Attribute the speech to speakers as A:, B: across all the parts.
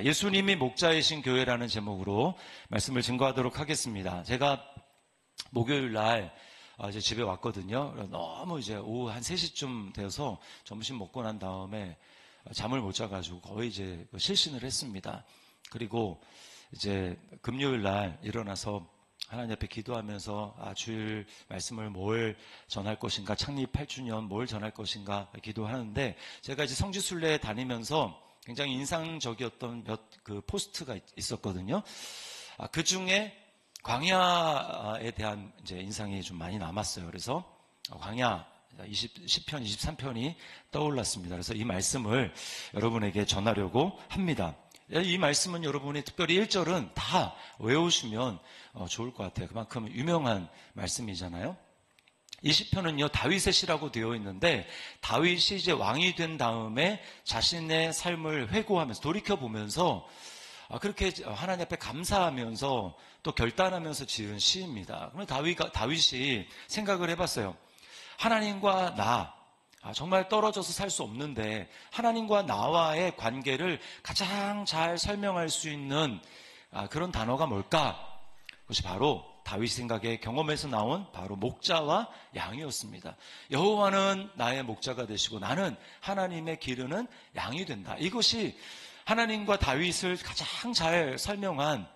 A: 예수님이 목자이신 교회라는 제목으로 말씀을 증거하도록 하겠습니다. 제가 목요일 날 이제 집에 왔거든요. 너무 이제 오후 한 3시쯤 되어서 점심 먹고 난 다음에 잠을 못 자가지고 거의 이제 실신을 했습니다. 그리고 이제 금요일 날 일어나서 하나님 앞에 기도하면서 주일 말씀을 뭘 전할 것인가, 창립 8주년 뭘 전할 것인가 기도하는데, 제가 이제 성지순례에 다니면서 굉장히 인상적이었던 몇 그 포스트가 있었거든요. 그 중에 광야에 대한 이제 인상이 좀 많이 남았어요. 그래서 광야 10편, 23편이 떠올랐습니다. 그래서 이 말씀을 여러분에게 전하려고 합니다. 이 말씀은 여러분이 특별히 1절은 다 외우시면 좋을 것 같아요. 그만큼 유명한 말씀이잖아요. 이 시편은요, 다윗의 시라고 되어 있는데, 다윗이 이제 왕이 된 다음에 자신의 삶을 회고하면서 돌이켜보면서 그렇게 하나님 앞에 감사하면서 또 결단하면서 지은 시입니다. 그러면 다윗이 생각을 해봤어요. 하나님과 나, 정말 떨어져서 살 수 없는데 하나님과 나와의 관계를 가장 잘 설명할 수 있는 그런 단어가 뭘까? 그것이 바로 다윗 생각의 경험에서 나온 바로 목자와 양이었습니다. 여호와는 나의 목자가 되시고 나는 하나님의 기르는 양이 된다. 이것이 하나님과 다윗을 가장 잘 설명한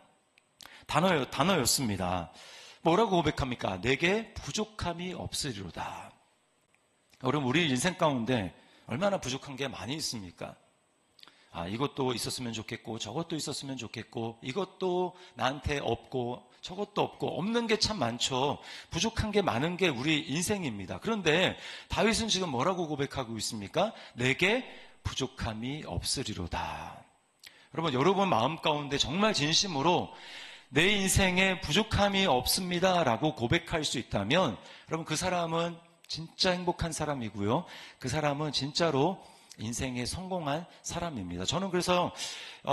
A: 단어였습니다. 뭐라고 고백합니까? 내게 부족함이 없으리로다. 여러분, 우리 인생 가운데 얼마나 부족한 게 많이 있습니까? 이것도 있었으면 좋겠고 저것도 있었으면 좋겠고 이것도 나한테 없고 저것도 없고 없는 게 참 많죠. 부족한 게 많은 게 우리 인생입니다. 그런데 다윗은 지금 뭐라고 고백하고 있습니까? 내게 부족함이 없으리로다. 여러분 마음 가운데 정말 진심으로 내 인생에 부족함이 없습니다 라고 고백할 수 있다면 여러분, 그 사람은 진짜 행복한 사람이고요. 그 사람은 진짜로 인생에 성공한 사람입니다. 저는 그래서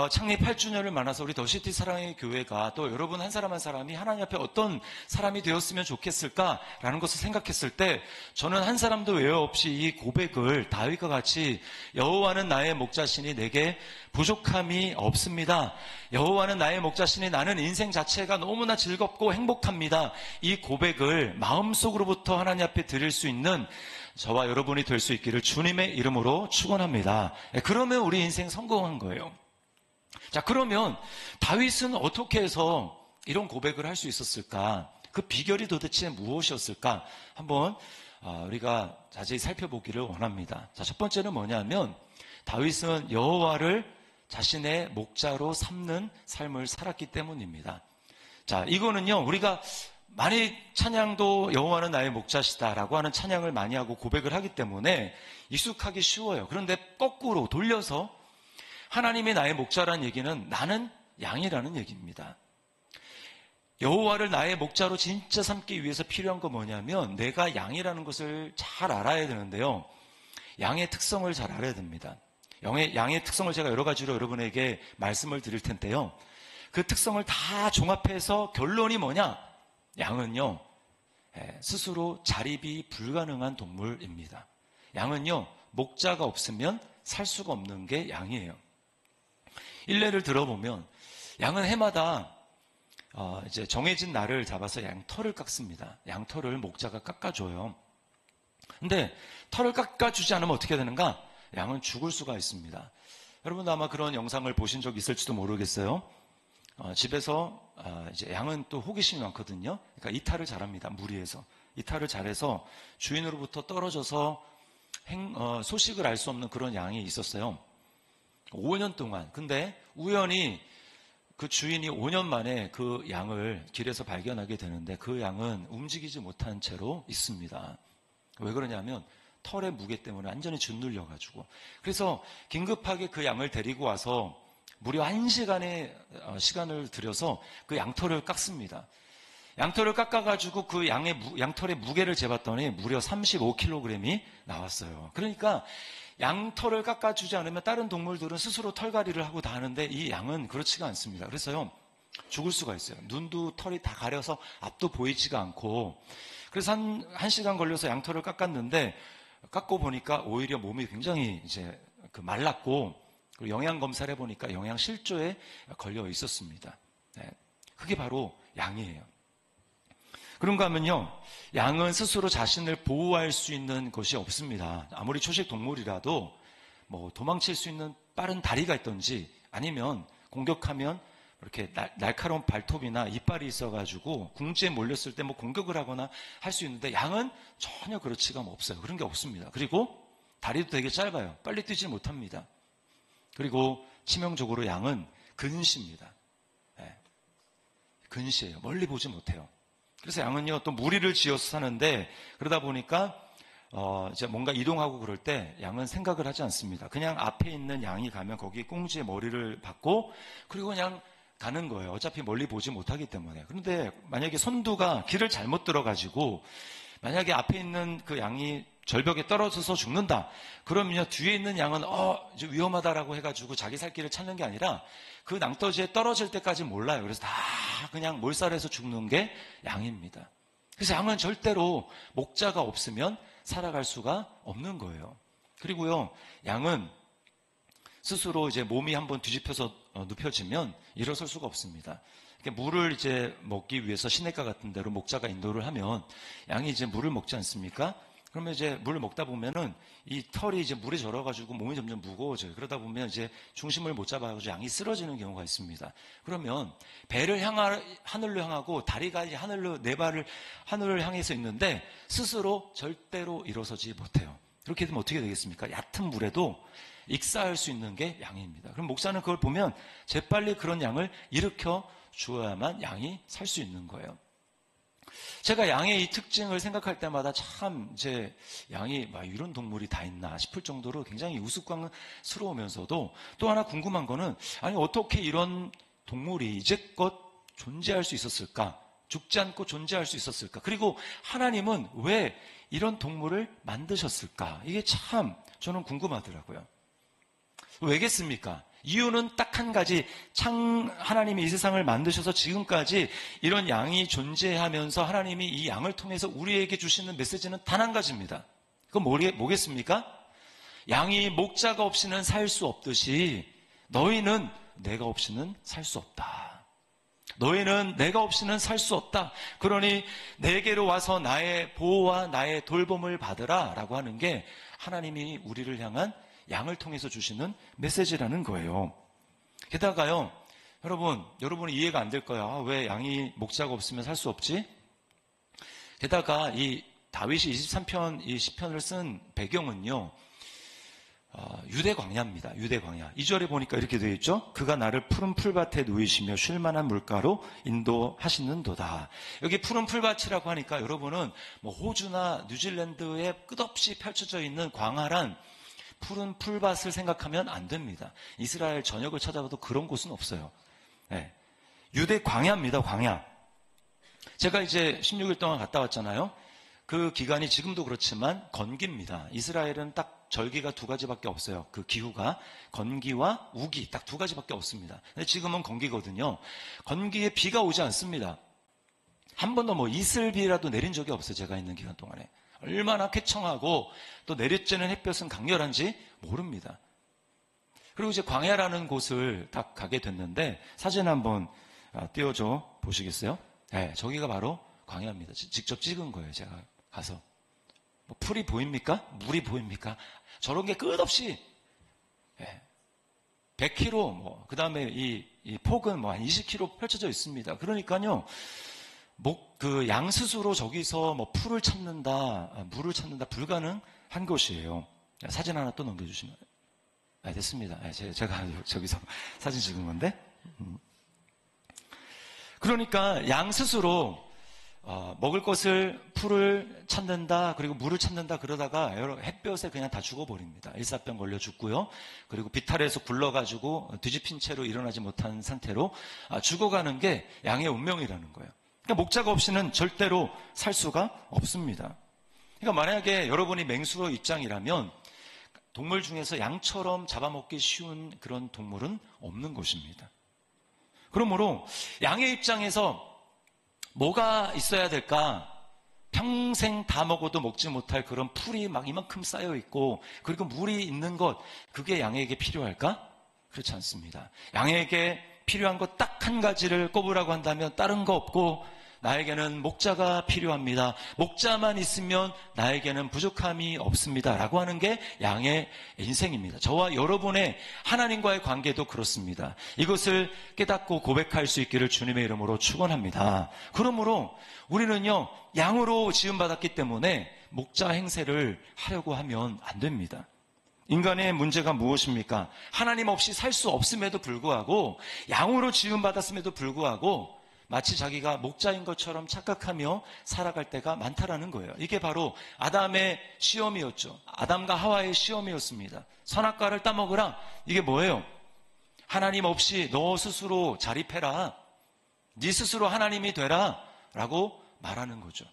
A: 창립 8주년을 만나서 우리 더시티 사랑의 교회가 또 여러분 한 사람 한 사람이 하나님 앞에 어떤 사람이 되었으면 좋겠을까라는 것을 생각했을 때 저는 한 사람도 외어 없이 이 고백을 다윗과 같이 여호와는 나의 목자시니 내게 부족함이 없습니다. 여호와는 나의 목자시니 나는 인생 자체가 너무나 즐겁고 행복합니다. 이 고백을 마음속으로부터 하나님 앞에 드릴 수 있는 저와 여러분이 될 수 있기를 주님의 이름으로 축원합니다. 그러면 우리 인생 성공한 거예요. 자, 그러면 다윗은 어떻게 해서 이런 고백을 할 수 있었을까? 그 비결이 도대체 무엇이었을까? 한번 우리가 자세히 살펴보기를 원합니다. 자, 첫 번째는 뭐냐면 다윗은 여호와를 자신의 목자로 삼는 삶을 살았기 때문입니다. 자, 이거는요, 우리가 많이 찬양도 여호와는 나의 목자시다라고 하는 찬양을 많이 하고 고백을 하기 때문에 익숙하기 쉬워요. 그런데 거꾸로 돌려서 하나님이 나의 목자라는 얘기는 나는 양이라는 얘기입니다. 여호와를 나의 목자로 진짜 삼기 위해서 필요한 건 뭐냐면 내가 양이라는 것을 잘 알아야 되는데요. 양의 특성을 잘 알아야 됩니다. 양의 특성을 제가 여러 가지로 여러분에게 말씀을 드릴 텐데요. 그 특성을 다 종합해서 결론이 뭐냐? 양은요, 스스로 자립이 불가능한 동물입니다. 양은요, 목자가 없으면 살 수가 없는 게 양이에요. 일례를 들어보면 양은 해마다 이제 정해진 날을 잡아서 양털을 깎습니다. 양털을 목자가 깎아줘요. 근데 털을 깎아주지 않으면 어떻게 되는가? 양은 죽을 수가 있습니다. 여러분도 아마 그런 영상을 보신 적 있을지도 모르겠어요. 집에서 이제 양은 또 호기심이 많거든요. 그러니까 이탈을 잘합니다. 무리해서 이탈을 잘해서 주인으로부터 떨어져서 소식을 알 수 없는 그런 양이 있었어요. 5년 동안. 근데 우연히 그 주인이 5년 만에 그 양을 길에서 발견하게 되는데 그 양은 움직이지 못한 채로 있습니다. 왜 그러냐면 털의 무게 때문에 완전히 짓눌려가지고. 그래서 긴급하게 그 양을 데리고 와서 무려 1시간의 시간을 들여서 그 양털을 깎습니다. 양털을 깎아가지고 그 양털의 무게를 재봤더니 무려 35kg이 나왔어요. 그러니까 양털을 깎아주지 않으면 다른 동물들은 스스로 털갈이를 하고 다 하는데 이 양은 그렇지가 않습니다. 그래서요, 죽을 수가 있어요. 눈도 털이 다 가려서 앞도 보이지가 않고. 그래서 한 시간 걸려서 양털을 깎았는데 깎고 보니까 오히려 몸이 굉장히 이제 말랐고 그리고 영양 검사를 해보니까 영양 실조에 걸려 있었습니다. 네. 그게 바로 양이에요. 그런가 하면요, 양은 스스로 자신을 보호할 수 있는 것이 없습니다. 아무리 초식 동물이라도 뭐 도망칠 수 있는 빠른 다리가 있든지 아니면 공격하면 이렇게 날카로운 발톱이나 이빨이 있어가지고 궁지에 몰렸을 때 뭐 공격을 하거나 할 수 있는데 양은 전혀 그렇지가 없어요. 그런 게 없습니다. 그리고 다리도 되게 짧아요. 빨리 뛰지 못합니다. 그리고 치명적으로 양은 근시입니다. 네. 근시예요. 멀리 보지 못해요. 그래서 양은요, 또 무리를 지어서 사는데 그러다 보니까 이제 뭔가 이동하고 그럴 때 양은 생각을 하지 않습니다. 그냥 앞에 있는 양이 가면 거기 꽁지에 머리를 박고 그리고 그냥 가는 거예요. 어차피 멀리 보지 못하기 때문에. 그런데 만약에 선두가 길을 잘못 들어가지고 만약에 앞에 있는 그 양이 절벽에 떨어져서 죽는다. 그러면요, 뒤에 있는 양은 이제 위험하다라고 해가지고 자기 살 길을 찾는 게 아니라 그 낭떠지에 떨어질 때까지 몰라요. 그래서 다 그냥 몰살해서 죽는 게 양입니다. 그래서 양은 절대로 목자가 없으면 살아갈 수가 없는 거예요. 그리고요, 양은 스스로 이제 몸이 한번 뒤집혀서 눕혀지면 일어설 수가 없습니다. 물을 이제 먹기 위해서 시냇가 같은 데로 목자가 인도를 하면 양이 이제 물을 먹지 않습니까? 그러면 이제 물을 먹다 보면은 이 털이 이제 물에 절어가지고 몸이 점점 무거워져요. 그러다 보면 이제 중심을 못 잡아가지고 양이 쓰러지는 경우가 있습니다. 그러면 배를 하늘로 향하고 다리가 이제 네 발을 하늘을 향해서 있는데 스스로 절대로 일어서지 못해요. 그렇게 되면 어떻게 되겠습니까? 얕은 물에도 익사할 수 있는 게 양입니다. 그럼 목사는 그걸 보면 재빨리 그런 양을 일으켜 주어야만 양이 살 수 있는 거예요. 제가 양의 이 특징을 생각할 때마다 참 이제 양이 이런 동물이 다 있나 싶을 정도로 굉장히 우스꽝스러우면서도 또 하나 궁금한 거는 아니 어떻게 이런 동물이 이제껏 존재할 수 있었을까? 죽지 않고 존재할 수 있었을까? 그리고 하나님은 왜 이런 동물을 만드셨을까? 이게 참 저는 궁금하더라고요. 왜겠습니까? 이유는 딱 한 가지, 하나님이 이 세상을 만드셔서 지금까지 이런 양이 존재하면서 하나님이 이 양을 통해서 우리에게 주시는 메시지는 단 한 가지입니다. 그건 뭐겠습니까? 양이 목자가 없이는 살 수 없듯이 너희는 내가 없이는 살 수 없다. 너희는 내가 없이는 살 수 없다. 그러니 내게로 와서 나의 보호와 나의 돌봄을 받으라 라고 하는 게 하나님이 우리를 향한 양을 통해서 주시는 메시지라는 거예요. 게다가요, 여러분이 이해가 안 될 거야. 왜 양이 목자가 없으면 살 수 없지? 게다가 이 다윗이 23편 이 시편을 쓴 배경은요, 유대 광야입니다. 유대 광야. 2절에 보니까 이렇게 되어 있죠. 그가 나를 푸른 풀밭에 누이시며 쉴만한 물가로 인도하시는도다. 여기 푸른 풀밭이라고 하니까 여러분은 뭐 호주나 뉴질랜드에 끝없이 펼쳐져 있는 광활한 푸른 풀밭을 생각하면 안 됩니다. 이스라엘 전역을 찾아봐도 그런 곳은 없어요. 네. 유대 광야입니다. 광야. 제가 이제 16일 동안 갔다 왔잖아요. 그 기간이 지금도 그렇지만 건기입니다. 이스라엘은 딱 절기가 두 가지밖에 없어요. 그 기후가 건기와 우기 딱 두 가지밖에 없습니다. 근데 지금은 건기거든요. 건기에 비가 오지 않습니다. 한 번도 이슬비라도 내린 적이 없어요. 제가 있는 기간 동안에. 얼마나 쾌청하고 또 내리쬐는 햇볕은 강렬한지 모릅니다. 그리고 이제 광야라는 곳을 딱 가게 됐는데 사진 한번 띄워줘 보시겠어요? 네, 저기가 바로 광야입니다. 직접 찍은 거예요. 제가 가서. 풀이 보입니까? 물이 보입니까? 저런 게 끝없이 100km, 그 다음에 이 폭은 한 20km 펼쳐져 있습니다. 그러니까요, 양 스스로 저기서 풀을 찾는다, 물을 찾는다, 불가능한 것이에요. 사진 하나 또 넘겨주시면. 됐습니다. 제가 저기서 사진 찍은 건데. 그러니까 양 스스로 먹을 것을 풀을 찾는다, 그리고 물을 찾는다 그러다가 햇볕에 그냥 다 죽어버립니다. 일사병 걸려 죽고요. 그리고 비탈에서 굴러가지고 뒤집힌 채로 일어나지 못한 상태로 죽어가는 게 양의 운명이라는 거예요. 그러니까 목자가 없이는 절대로 살 수가 없습니다. 그러니까 만약에 여러분이 맹수의 입장이라면 동물 중에서 양처럼 잡아먹기 쉬운 그런 동물은 없는 것입니다. 그러므로 양의 입장에서 뭐가 있어야 될까? 평생 다 먹어도 먹지 못할 그런 풀이 이만큼 쌓여 있고, 그리고 물이 있는 것, 그게 양에게 필요할까? 그렇지 않습니다. 양에게 필요한 것 딱 한 가지를 꼽으라고 한다면 다른 거 없고 나에게는 목자가 필요합니다. 목자만 있으면 나에게는 부족함이 없습니다. 라고 하는 게 양의 인생입니다. 저와 여러분의 하나님과의 관계도 그렇습니다. 이것을 깨닫고 고백할 수 있기를 주님의 이름으로 축원합니다. 그러므로 우리는요, 양으로 지음받았기 때문에 목자 행세를 하려고 하면 안 됩니다. 인간의 문제가 무엇입니까? 하나님 없이 살 수 없음에도 불구하고, 양으로 지음받았음에도 불구하고 마치 자기가 목자인 것처럼 착각하며 살아갈 때가 많다라는 거예요. 이게 바로 아담의 시험이었죠. 아담과 하와의 시험이었습니다. 선악과를 따먹으라. 이게 뭐예요? 하나님 없이 너 스스로 자립해라. 네 스스로 하나님이 되라. 라고 말하는 거죠.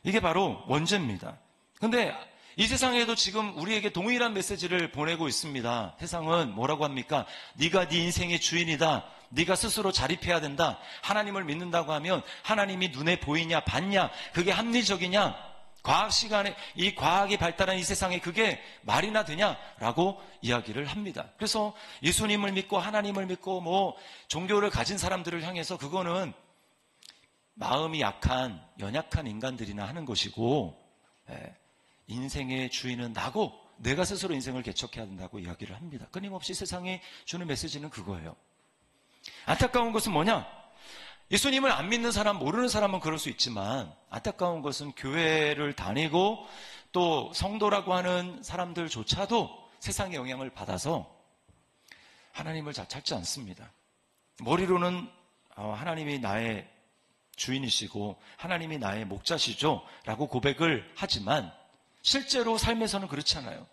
A: 이게 바로 원죄입니다. 근데 이 세상에도 지금 우리에게 동일한 메시지를 보내고 있습니다. 세상은 뭐라고 합니까? 네가 네 인생의 주인이다. 네가 스스로 자립해야 된다. 하나님을 믿는다고 하면 하나님이 눈에 보이냐 봤냐? 그게 합리적이냐? 과학 시간에 이 과학이 발달한 이 세상에 그게 말이나 되냐라고 이야기를 합니다. 그래서 예수님을 믿고 하나님을 믿고 뭐 종교를 가진 사람들을 향해서 그거는 마음이 약한 연약한 인간들이나 하는 것이고, 인생의 주인은 나고 내가 스스로 인생을 개척해야 된다고 이야기를 합니다. 끊임없이 세상에 주는 메시지는 그거예요. 안타까운 것은 뭐냐? 예수님을 안 믿는 사람, 모르는 사람은 그럴 수 있지만 안타까운 것은 교회를 다니고 또 성도라고 하는 사람들조차도 세상의 영향을 받아서 하나님을 잘 찾지 않습니다. 머리로는 하나님이 나의 주인이시고 하나님이 나의 목자시죠 라고 고백을 하지만 실제로 삶에서는 그렇지 않아요.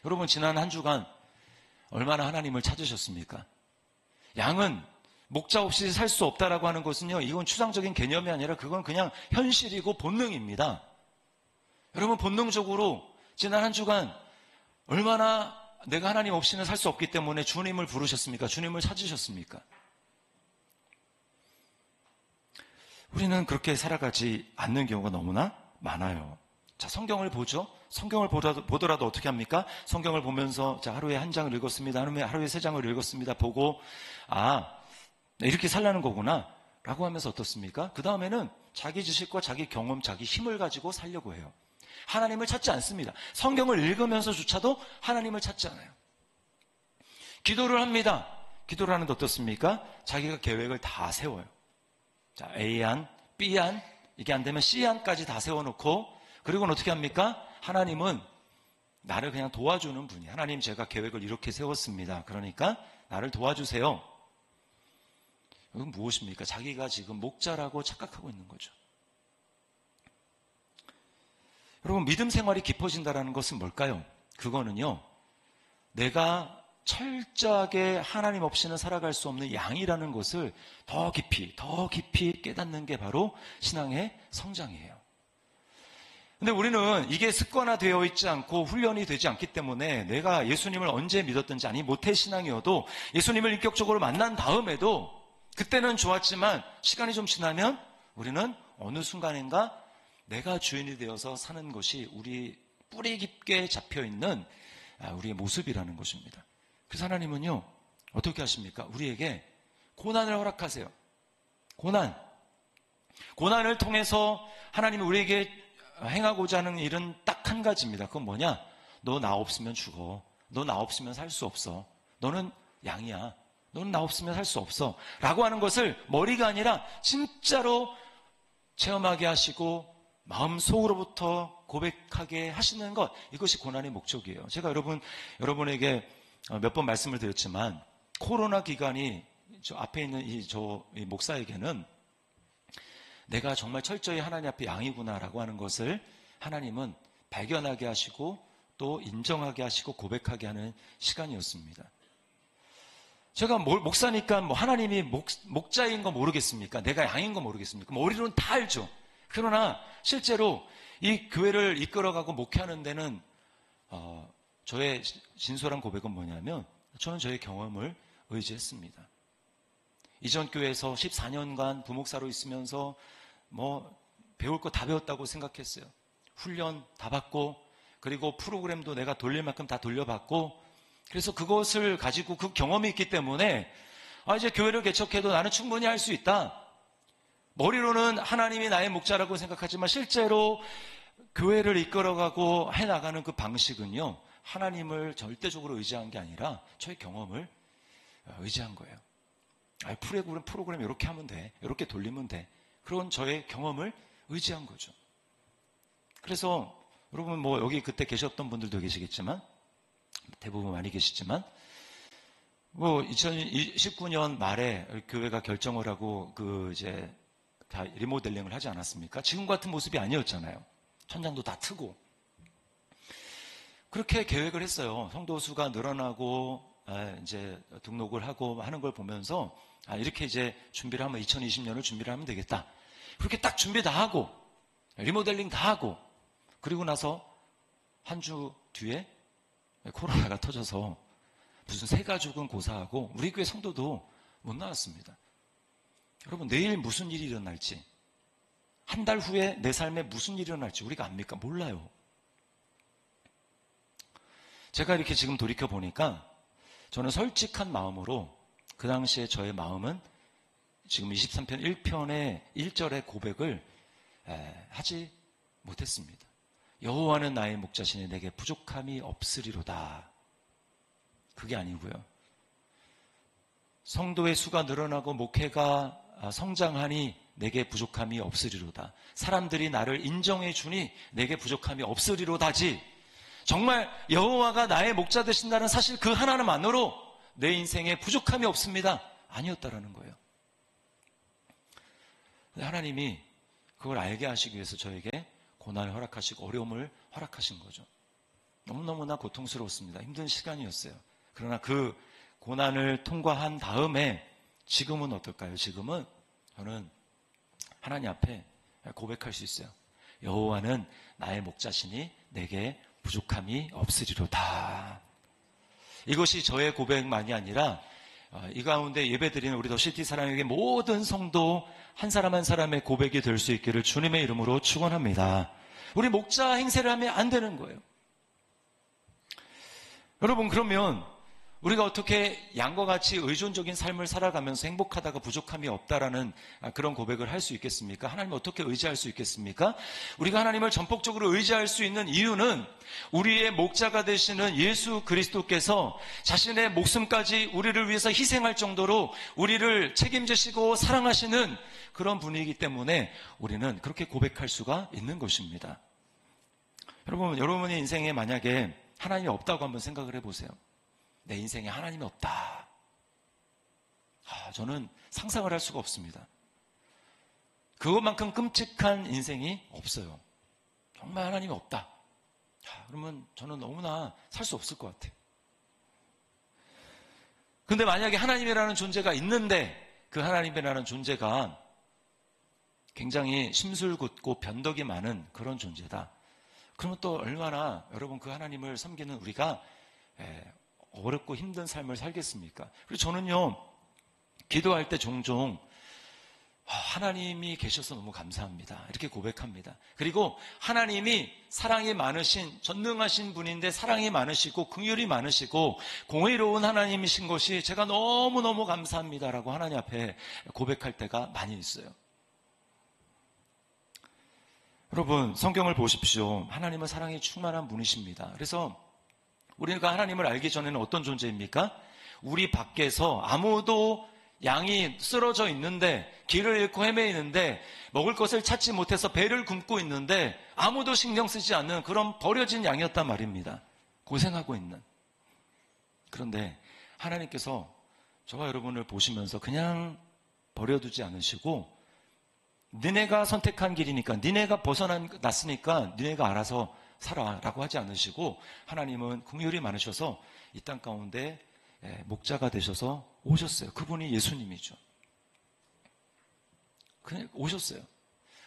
A: 여러분, 지난 한 주간 얼마나 하나님을 찾으셨습니까? 양은 목자 없이 살 수 없다라고 하는 것은요, 이건 추상적인 개념이 아니라 그건 그냥 현실이고 본능입니다. 여러분, 본능적으로 지난 한 주간 얼마나 내가 하나님 없이는 살 수 없기 때문에 주님을 부르셨습니까? 주님을 찾으셨습니까? 우리는 그렇게 살아가지 않는 경우가 너무나 많아요. 자, 성경을 보죠. 성경을 보더라도 어떻게 합니까? 성경을 보면서 자, 하루에 한 장을 읽었습니다. 하루에 3장을 읽었습니다. 보고 이렇게 살라는 거구나 라고 하면서 어떻습니까? 그 다음에는 자기 지식과 자기 경험, 자기 힘을 가지고 살려고 해요. 하나님을 찾지 않습니다. 성경을 읽으면서조차도 하나님을 찾지 않아요. 기도를 합니다. 기도를 하는데 어떻습니까? 자기가 계획을 다 세워요. 자, A안, B안, 이게 안 되면 C안까지 다 세워놓고, 그리고는 어떻게 합니까? 하나님은 나를 그냥 도와주는 분이. 하나님, 제가 계획을 이렇게 세웠습니다. 그러니까 나를 도와주세요. 이건 무엇입니까? 자기가 지금 목자라고 착각하고 있는 거죠. 여러분, 믿음 생활이 깊어진다는 것은 뭘까요? 그거는요, 내가 철저하게 하나님 없이는 살아갈 수 없는 양이라는 것을 더 깊이 깨닫는 게 바로 신앙의 성장이에요. 근데 우리는 이게 습관화되어 있지 않고 훈련이 되지 않기 때문에 내가 예수님을 언제 믿었든지, 아니 모태신앙이어도 예수님을 인격적으로 만난 다음에도 그때는 좋았지만 시간이 좀 지나면 우리는 어느 순간인가 내가 주인이 되어서 사는 것이 우리 뿌리 깊게 잡혀있는 우리의 모습이라는 것입니다. 그래서 하나님은요, 어떻게 하십니까? 우리에게 고난을 허락하세요. 고난을 통해서 하나님이 우리에게 행하고자 하는 일은 딱 한 가지입니다. 그건 뭐냐? 너 나 없으면 죽어. 너 나 없으면 살 수 없어. 너는 양이야. 너는 나 없으면 살 수 없어. 라고 하는 것을 머리가 아니라 진짜로 체험하게 하시고 마음속으로부터 고백하게 하시는 것, 이것이 고난의 목적이에요. 제가 여러분에게 몇 번 말씀을 드렸지만 코로나 기간이 저 앞에 있는 이 목사에게는 내가 정말 철저히 하나님 앞에 양이구나라고 하는 것을 하나님은 발견하게 하시고 또 인정하게 하시고 고백하게 하는 시간이었습니다. 제가 목사니까 뭐 하나님이 목자인 거 모르겠습니까? 내가 양인 거 모르겠습니까? 머리로는 다 알죠. 그러나 실제로 이 교회를 이끌어가고 목회하는 데는 저의 진솔한 고백은 뭐냐면, 저는 저의 경험을 의지했습니다. 이전 교회에서 14년간 부목사로 있으면서 뭐 배울 거 다 배웠다고 생각했어요. 훈련 다 받고, 그리고 프로그램도 내가 돌릴 만큼 다 돌려받고, 그래서 그것을 가지고 그 경험이 있기 때문에 이제 교회를 개척해도 나는 충분히 할 수 있다. 머리로는 하나님이 나의 목자라고 생각하지만 실제로 교회를 이끌어가고 해나가는 그 방식은요, 하나님을 절대적으로 의지한 게 아니라 저의 경험을 의지한 거예요. 프로그램 이렇게 하면 돼. 이렇게 돌리면 돼. 그런 저의 경험을 의지한 거죠. 그래서 여러분 여기 그때 계셨던 분들도 계시겠지만 대부분 많이 계시지만 2019년 말에 교회가 결정을 하고 이제 다 리모델링을 하지 않았습니까? 지금 같은 모습이 아니었잖아요. 천장도 다 트고. 그렇게 계획을 했어요. 성도 수가 늘어나고 이제 등록을 하고 하는 걸 보면서 이렇게 이제 준비를 하면 2020년을 준비를 하면 되겠다. 그렇게 딱 준비 다 하고 리모델링 다 하고 그리고 나서 한 주 뒤에 코로나가 터져서 무슨 새 가족은 고사하고 우리 교회 성도도 못 나왔습니다. 여러분 내일 무슨 일이 일어날지 한 달 후에 내 삶에 무슨 일이 일어날지 우리가 압니까? 몰라요. 제가 이렇게 지금 돌이켜보니까 저는 솔직한 마음으로 그 당시에 저의 마음은 지금 23편 1편의 1절의 고백을 하지 못했습니다. 여호와는 나의 목자시니 내게 부족함이 없으리로다. 그게 아니고요. 성도의 수가 늘어나고 목회가 성장하니 내게 부족함이 없으리로다. 사람들이 나를 인정해 주니 내게 부족함이 없으리로다지. 정말 여호와가 나의 목자 되신다는 사실 그 하나만으로 내 인생에 부족함이 없습니다. 아니었다라는 거예요. 하나님이 그걸 알게 하시기 위해서 저에게 고난을 허락하시고 어려움을 허락하신 거죠. 너무너무나 고통스러웠습니다. 힘든 시간이었어요. 그러나 그 고난을 통과한 다음에 지금은 어떨까요? 지금은 저는 하나님 앞에 고백할 수 있어요. 여호와는 나의 목자시니 내게 부족함이 없으리로다. 이것이 저의 고백만이 아니라 이 가운데 예배드리는 우리 더시티 사랑에게 모든 성도 한 사람 한 사람의 고백이 될 수 있기를 주님의 이름으로 축원합니다. 우리 목자 행세를 하면 안 되는 거예요. 여러분 그러면 우리가 어떻게 양과 같이 의존적인 삶을 살아가면서 행복하다가 부족함이 없다라는 그런 고백을 할 수 있겠습니까? 하나님을 어떻게 의지할 수 있겠습니까? 우리가 하나님을 전폭적으로 의지할 수 있는 이유는 우리의 목자가 되시는 예수 그리스도께서 자신의 목숨까지 우리를 위해서 희생할 정도로 우리를 책임지시고 사랑하시는 그런 분이기 때문에 우리는 그렇게 고백할 수가 있는 것입니다. 여러분의 인생에 만약에 하나님이 없다고 한번 생각을 해보세요. 내 인생에 하나님이 없다. 저는 상상을 할 수가 없습니다. 그것만큼 끔찍한 인생이 없어요. 정말 하나님이 없다. 그러면 저는 너무나 살 수 없을 것 같아요. 근데 만약에 하나님이라는 존재가 있는데 그 하나님이라는 존재가 굉장히 심술궂고 변덕이 많은 그런 존재다. 그러면 또 얼마나 여러분 그 하나님을 섬기는 우리가 어렵고 힘든 삶을 살겠습니까? 그리고 저는요, 기도할 때 종종 하나님이 계셔서 너무 감사합니다. 이렇게 고백합니다. 그리고 하나님이 사랑이 많으신, 전능하신 분인데 사랑이 많으시고 긍휼이 많으시고 공의로운 하나님이신 것이 제가 너무너무 감사합니다라고 하나님 앞에 고백할 때가 많이 있어요. 여러분, 성경을 보십시오. 하나님은 사랑이 충만한 분이십니다. 그래서 우리가 하나님을 알기 전에는 어떤 존재입니까? 우리 밖에서 아무도 양이 쓰러져 있는데 길을 잃고 헤매이는데 먹을 것을 찾지 못해서 배를 굶고 있는데 아무도 신경 쓰지 않는 그런 버려진 양이었단 말입니다. 고생하고 있는. 그런데 하나님께서 저와 여러분을 보시면서 그냥 버려두지 않으시고 니네가 선택한 길이니까 니네가 벗어났으니까 니네가 알아서 살아라고 하지 않으시고 하나님은 긍휼이 많으셔서 이 땅 가운데 목자가 되셔서 오셨어요. 그분이 예수님이죠. 그냥 오셨어요.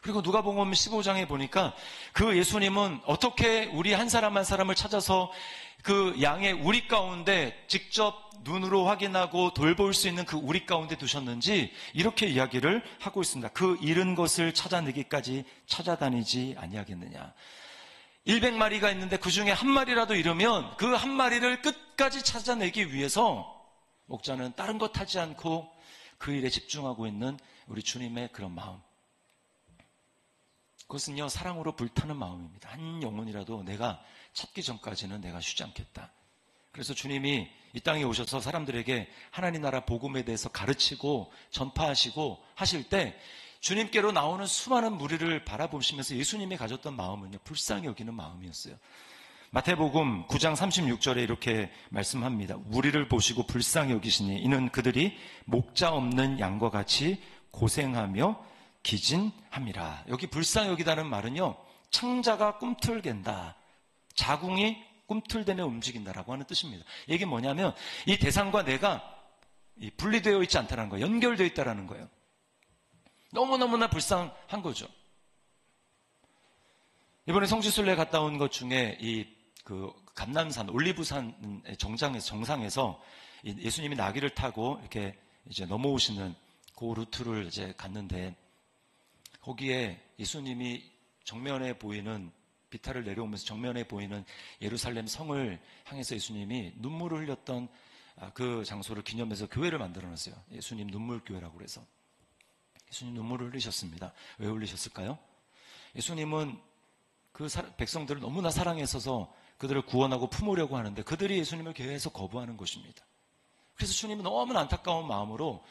A: 그리고 누가복음 15장에 보니까 그 예수님은 어떻게 우리 한 사람 한 사람을 찾아서 그 양의 우리 가운데 직접 눈으로 확인하고 돌볼 수 있는 그 우리 가운데 두셨는지 이렇게 이야기를 하고 있습니다. 그 잃은 것을 찾아내기까지 찾아다니지 아니하겠느냐. 100마리가 있는데 그 중에 한 마리라도 잃으면 그 한 마리를 끝까지 찾아내기 위해서 목자는 다른 것 하지 않고 그 일에 집중하고 있는 우리 주님의 그런 마음. 그것은요, 사랑으로 불타는 마음입니다. 한 영혼이라도 내가 찾기 전까지는 내가 쉬지 않겠다. 그래서 주님이 이 땅에 오셔서 사람들에게 하나님 나라 복음에 대해서 가르치고 전파하시고 하실 때 주님께로 나오는 수많은 무리를 바라보시면서 예수님이 가졌던 마음은요, 불쌍히 여기는 마음이었어요. 마태복음 9장 36절에 이렇게 말씀합니다. 우리를 보시고 불쌍히 여기시니 이는 그들이 목자 없는 양과 같이 고생하며 기진함이라. 여기 불쌍히 여기다는 말은요, 창자가 꿈틀댄다, 자궁이 꿈틀대며 움직인다라고 하는 뜻입니다. 이게 뭐냐면 이 대상과 내가 분리되어 있지 않다는 거예요. 연결되어 있다는 거예요. 너무너무나 불쌍한 거죠. 이번에 성지순례 갔다 온 것 중에 그 감람산, 올리브산 정상에서 예수님이 나귀를 타고 이렇게 이제 넘어오시는 그 루트를 이제 갔는데, 거기에 예수님이 정면에 보이는, 비탈을 내려오면서 정면에 보이는 예루살렘 성을 향해서 예수님이 눈물을 흘렸던 그 장소를 기념해서 교회를 만들어놨어요. 예수님 눈물교회라고 그래서. 예수님 눈물을 흘리셨습니다. 왜 흘리셨을까요? 예수님은 그 백성들을 너무나 사랑했어서 그들을 구원하고 품으려고 하는데 그들이 예수님을 계속 거부하는 것입니다. 그래서 주님은 너무나 안타까운 마음으로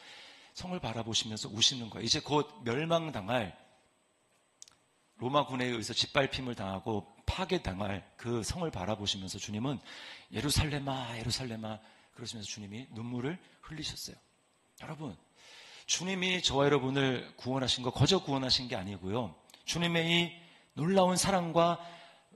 A: 성을 바라보시면서 우시는 거예요. 이제 곧 멸망당할, 로마군에 의해서 짓밟힘을 당하고 파괴당할 그 성을 바라보시면서 주님은 예루살렘아 예루살렘아 그러시면서 주님이 눈물을 흘리셨어요. 여러분, 주님이 저와 여러분을 구원하신 거 거저 구원하신 게 아니고요, 주님의 이 놀라운 사랑과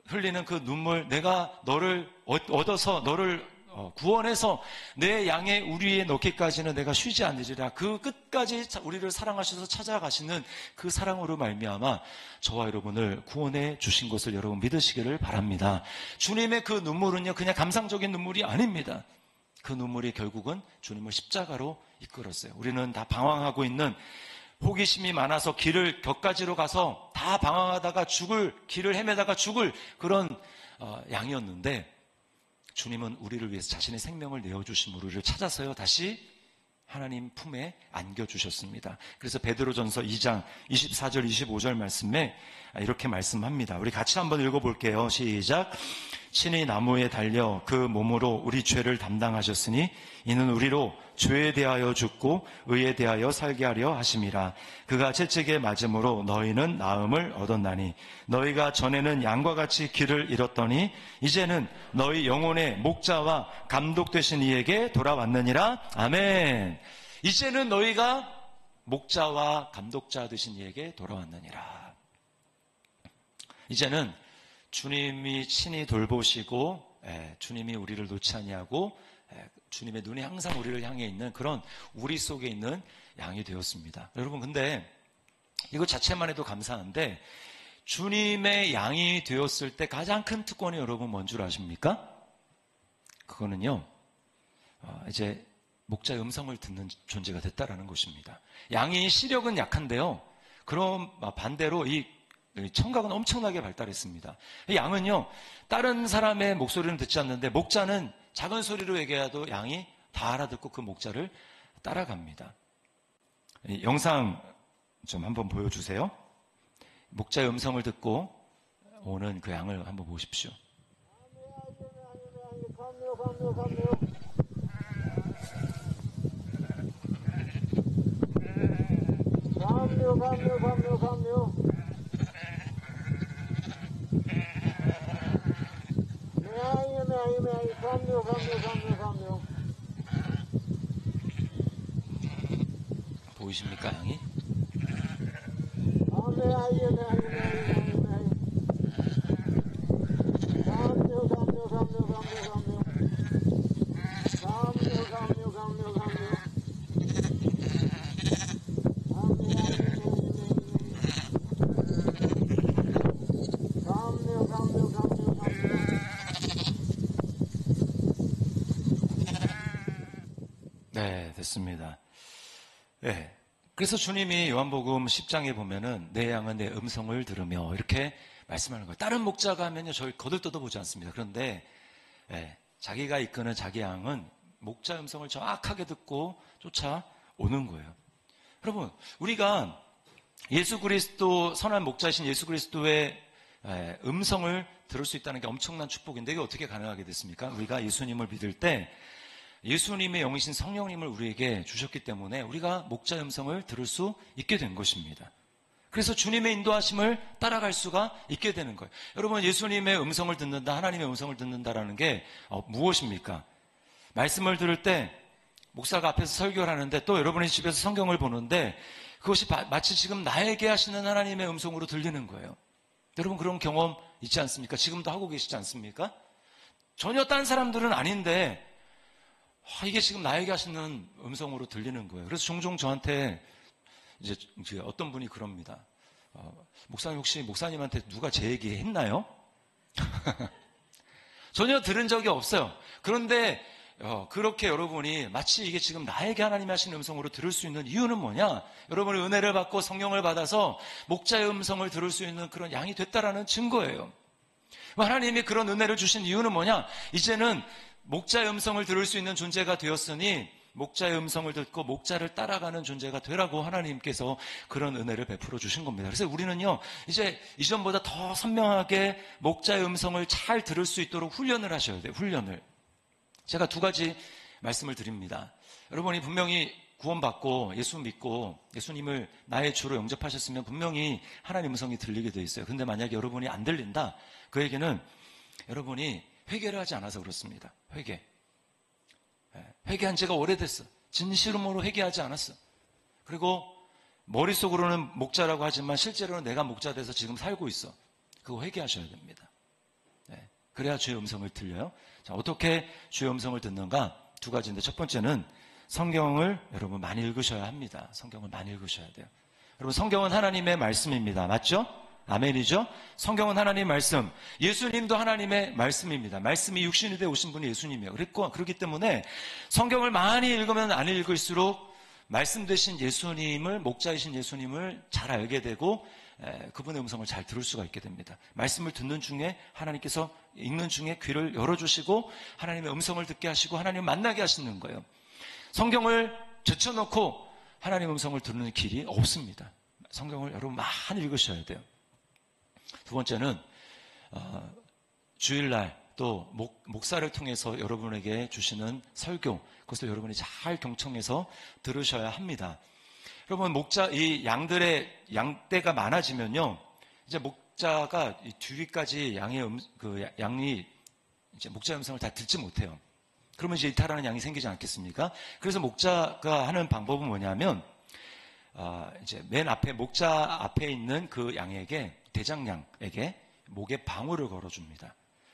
A: 흘리는 그 눈물, 내가 너를 얻어서 너를 구원해서 내 양의 우리에 넣기까지는 내가 쉬지 않으리라, 그 끝까지 우리를 사랑하셔서 찾아가시는 그 사랑으로 말미암아 저와 여러분을 구원해 주신 것을 여러분 믿으시기를 바랍니다. 주님의 그 눈물은요, 그냥 감상적인 눈물이 아닙니다. 그 눈물이 결국은 주님을 십자가로 이끌었어요. 우리는 다 방황하고 있는, 호기심이 많아서 길을 격가지로 가서 다 방황하다가 길을 헤매다가 죽을 그런 양이었는데, 주님은 우리를 위해서 자신의 생명을 내어주심으로 우리를 찾아서요, 다시 하나님 품에 안겨주셨습니다. 그래서 베드로전서 2장 24절 25절 말씀에 이렇게 말씀합니다. 우리 같이 한번 읽어볼게요. 시작. 친히 나무에 달려 그 몸으로 우리 죄를 담당하셨으니 이는 우리로 죄에 대하여 죽고 의에 대하여 살게 하려 하심이라. 그가 채찍에 맞음으로 너희는 나음을 얻었나니 너희가 전에는 양과 같이 길을 잃었더니 이제는 너희 영혼의 목자와 감독 되신 이에게 돌아왔느니라. 아멘. 이제는 너희가 목자와 감독자 되신 이에게 돌아왔느니라. 이제는 주님이 친히 돌보시고 주님이 우리를 놓지 아니하고 주님의 눈이 항상 우리를 향해 있는 그런 우리 속에 있는 양이 되었습니다. 여러분, 근데 이거 자체만 해도 감사한데 주님의 양이 되었을 때 가장 큰 특권이 여러분 뭔 줄 아십니까? 그거는요, 이제 목자의 음성을 듣는 존재가 됐다라는 것입니다. 양이 시력은 약한데요, 그럼 반대로 이 청각은 엄청나게 발달했습니다. 양은요, 다른 사람의 목소리는 듣지 않는데 목자는 작은 소리로 얘기해도 양이 다 알아듣고 그 목자를 따라갑니다. 영상 좀 한번 보여주세요. 목자의 음성을 듣고 오는 그 양을 한번 보십시오.
B: 감묘. 감묘.
A: 보이십니까, 양이? 네, 됐습니다. 네, 그래서 주님이 요한복음 10장에 보면은 내 양은 내 음성을 들으며 이렇게 말씀하는 거예요. 다른 목자가 하면요, 저희 거들떠도 보지 않습니다. 그런데 자기가 이끄는 자기 양은 목자 음성을 정확하게 듣고 쫓아오는 거예요. 여러분, 우리가 예수 그리스도, 선한 목자이신 예수 그리스도의 음성을 들을 수 있다는 게 엄청난 축복인데 이게 어떻게 가능하게 됐습니까? 우리가 예수님을 믿을 때 예수님의 영이신 성령님을 우리에게 주셨기 때문에 우리가 목자의 음성을 들을 수 있게 된 것입니다. 그래서 주님의 인도하심을 따라갈 수가 있게 되는 거예요. 여러분, 예수님의 음성을 듣는다, 하나님의 음성을 듣는다라는 게 무엇입니까? 말씀을 들을 때 목사가 앞에서 설교를 하는데 또 여러분의 집에서 성경을 보는데 그것이 마치 지금 나에게 하시는 하나님의 음성으로 들리는 거예요. 여러분, 그런 경험 있지 않습니까? 지금도 하고 계시지 않습니까? 전혀 딴 사람들은 아닌데 이게 지금 나에게 하시는 음성으로 들리는 거예요. 그래서 종종 저한테 이제 어떤 분이 그럽니다. 목사님, 혹시 목사님한테 누가 제 얘기 했나요? 전혀 들은 적이 없어요. 그런데 그렇게 여러분이 마치 이게 지금 나에게 하나님이 하시는 음성으로 들을 수 있는 이유는 뭐냐? 여러분이 은혜를 받고 성령을 받아서 목자의 음성을 들을 수 있는 그런 양이 됐다라는 증거예요. 하나님이 그런 은혜를 주신 이유는 뭐냐? 이제는 목자의 음성을 들을 수 있는 존재가 되었으니 목자의 음성을 듣고 목자를 따라가는 존재가 되라고 하나님께서 그런 은혜를 베풀어 주신 겁니다. 그래서 우리는요, 이제 이전보다 더 선명하게 목자의 음성을 잘 들을 수 있도록 훈련을 하셔야 돼요. 훈련을. 제가 두 가지 말씀을 드립니다. 여러분이 분명히 구원받고 예수 믿고 예수님을 나의 주로 영접하셨으면 분명히 하나님 음성이 들리게 돼 있어요. 근데 만약에 여러분이 안 들린다? 그에게는 여러분이 회개를 하지 않아서 그렇습니다. 회개한 지가 오래됐어. 진실음으로 회개하지 않았어. 그리고 머릿속으로는 목자라고 하지만 실제로는 내가 목자 돼서 지금 살고 있어. 그거 회개하셔야 됩니다. 그래야 주의 음성을 들려요. 자, 어떻게 주의 음성을 듣는가? 두 가지인데 첫 번째는 성경을 여러분 많이 읽으셔야 합니다. 성경을 많이 읽으셔야 돼요. 여러분, 성경은 하나님의 말씀입니다. 맞죠? 아멘이죠? 성경은 하나님의 말씀, 예수님도 하나님의 말씀입니다. 말씀이 육신이 되어 오신 분이 예수님이에요. 그렇기 때문에 성경을 많이 읽으면 안 읽을수록 말씀 되신 예수님을, 목자이신 예수님을 잘 알게 되고 그분의 음성을 잘 들을 수가 있게 됩니다. 말씀을 듣는 중에 하나님께서 읽는 중에 귀를 열어주시고 하나님의 음성을 듣게 하시고 하나님을 만나게 하시는 거예요. 성경을 제쳐놓고 하나님의 음성을 듣는 길이 없습니다. 성경을 여러분 많이 읽으셔야 돼요. 두 번째는 주일날 또 목사를 통해서 여러분에게 주시는 설교, 그것을 여러분이 잘 경청해서 들으셔야 합니다. 여러분, 이 양떼가 많아지면요, 이제 목자가 뒤까지 양이 이제 목자의 음성을 다 듣지 못해요. 그러면 이제 이탈하는 양이 생기지 않겠습니까? 그래서 목자가 하는 방법은 뭐냐면, 이제 맨 앞에, 목자 앞에 있는 그 양에게, 대장양에게 목에 방울을 걸어줍니다.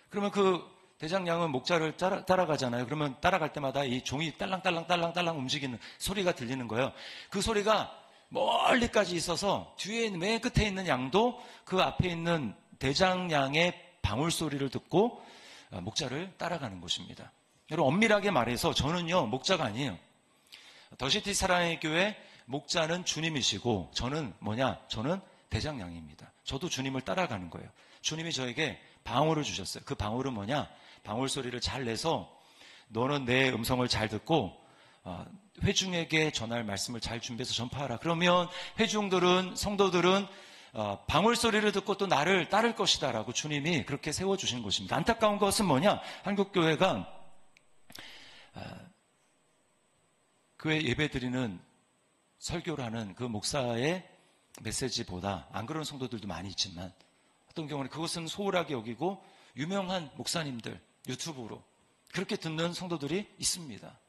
A: 그러면 그 대장양은 목자를 따라가잖아요. 그러면 따라갈 때마다 이 종이 딸랑딸랑 움직이는 소리가 들리는 거예요. 그 소리가 멀리까지 있어서 뒤에 있는, 맨 끝에 있는 양도 그 앞에 있는 대장양의 방울 소리를 듣고 목자를 따라가는 것입니다. 여러분, 엄밀하게 말해서 저는요, 목자가 아니에요. 더시티 사랑의 교회 목자는 주님이시고 저는 저는 대장양입니다. 저도 주님을 따라가는 거예요. 주님이 저에게 방울을 주셨어요. 그 방울은 방울 소리를 잘 내서 너는 내 음성을 잘 듣고 회중에게 전할 말씀을 잘 준비해서 전파하라. 그러면 회중들은, 성도들은 방울 소리를 듣고 또 나를 따를 것이다 라고 주님이 그렇게 세워주신 것입니다. 안타까운 것은 한국교회가 교회 예배드리는 설교를 하는 그 목사의 메시지보다, 안 그런 성도들도 많이 있지만 어떤 경우는 그것은 소홀하게 여기고 유명한 목사님들 유튜브로 그렇게 듣는 성도들이 있습니다.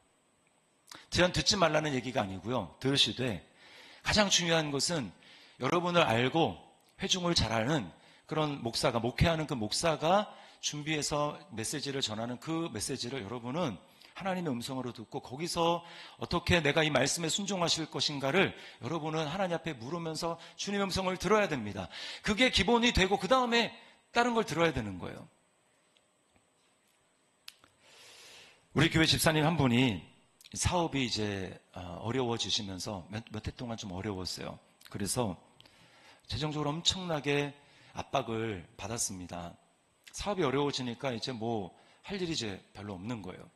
A: 제가 듣지 말라는 얘기가 아니고요, 들으시되 가장 중요한 것은 여러분을 알고 회중을 잘 아는 그런 목사가, 목회하는 그 목사가 준비해서 메시지를 전하는 그 메시지를 여러분은 하나님의 음성으로 듣고 거기서 어떻게 내가 이 말씀에 순종하실 것인가를 여러분은 하나님 앞에 물으면서 주님의 음성을 들어야 됩니다. 그게 기본이 되고 그 다음에 다른 걸 들어야 되는 거예요. 우리 교회 집사님 한 분이 사업이 이제 어려워지시면서 몇 해 동안 좀 어려웠어요. 그래서 재정적으로 엄청나게 압박을 받았습니다. 사업이 어려워지니까 이제 뭐 할 일이 이제 별로 없는 거예요.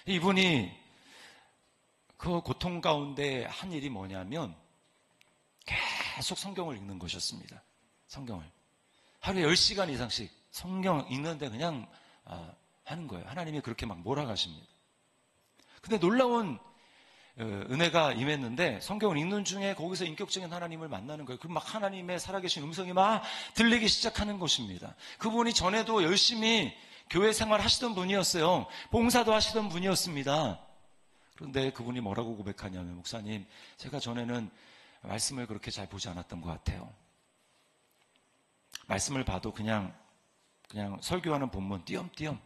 A: 이분이 그 고통 가운데 한 일이 뭐냐면 계속 성경을 읽는 것이었습니다. 성경을. 하루에 10시간 이상씩 성경 읽는데 그냥 하는 거예요. 하나님이 그렇게 막 몰아가십니다. 근데 놀라운 은혜가 임했는데 성경을 읽는 중에 거기서 인격적인 하나님을 만나는 거예요. 그럼 막 하나님의 살아계신 음성이 막 들리기 시작하는 것입니다. 그분이 전에도 열심히 교회 생활 하시던 분이었어요. 봉사도 하시던 분이었습니다. 그런데 그분이 뭐라고 고백하냐면, 목사님, 제가 전에는 말씀을 그렇게 잘 보지 않았던 것 같아요. 말씀을 봐도 그냥 설교하는 본문 띄엄띄엄.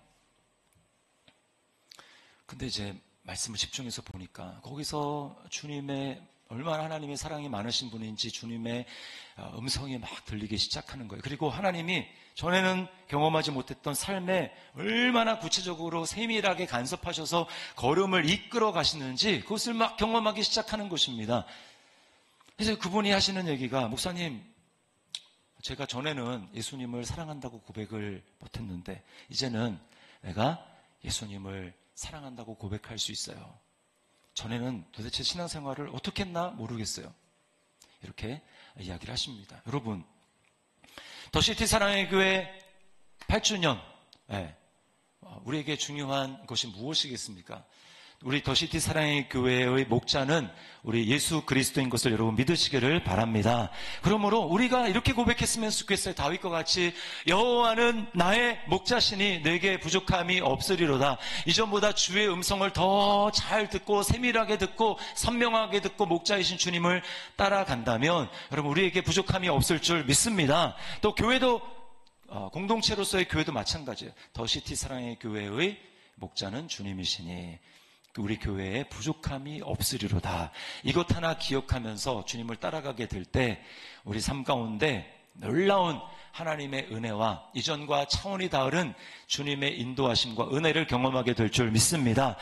A: 근데 이제 말씀을 집중해서 보니까 거기서 주님의 얼마나 하나님의 사랑이 많으신 분인지 주님의 음성이 막 들리기 시작하는 거예요. 그리고 하나님이 전에는 경험하지 못했던 삶에 얼마나 구체적으로 세밀하게 간섭하셔서 걸음을 이끌어 가시는지 그것을 막 경험하기 시작하는 것입니다. 그래서 그분이 하시는 얘기가, 목사님, 제가 전에는 예수님을 사랑한다고 고백을 못했는데 이제는 내가 예수님을 사랑한다고 고백할 수 있어요. 전에는 도대체 신앙생활을 어떻게 했나 모르겠어요. 이렇게 이야기를 하십니다. 여러분, 더시티 사랑의 교회 8주년, 우리에게 중요한 것이 무엇이겠습니까? 우리 더시티 사랑의 교회의 목자는 우리 예수 그리스도인 것을 여러분 믿으시기를 바랍니다. 그러므로 우리가 이렇게 고백했으면 좋겠어요. 다윗과 같이 여호와는 나의 목자시니 내게 부족함이 없으리로다. 이전보다 주의 음성을 더 잘 듣고 세밀하게 듣고 선명하게 듣고 목자이신 주님을 따라간다면 여러분 우리에게 부족함이 없을 줄 믿습니다. 또 교회도 공동체로서의 교회도 마찬가지예요. 더시티 사랑의 교회의 목자는 주님이시니 우리 교회에 부족함이 없으리로다. 이것 하나 기억하면서 주님을 따라가게 될 때 우리 삶 가운데 놀라운 하나님의 은혜와 이전과 차원이 다른 주님의 인도하심과 은혜를 경험하게 될 줄 믿습니다.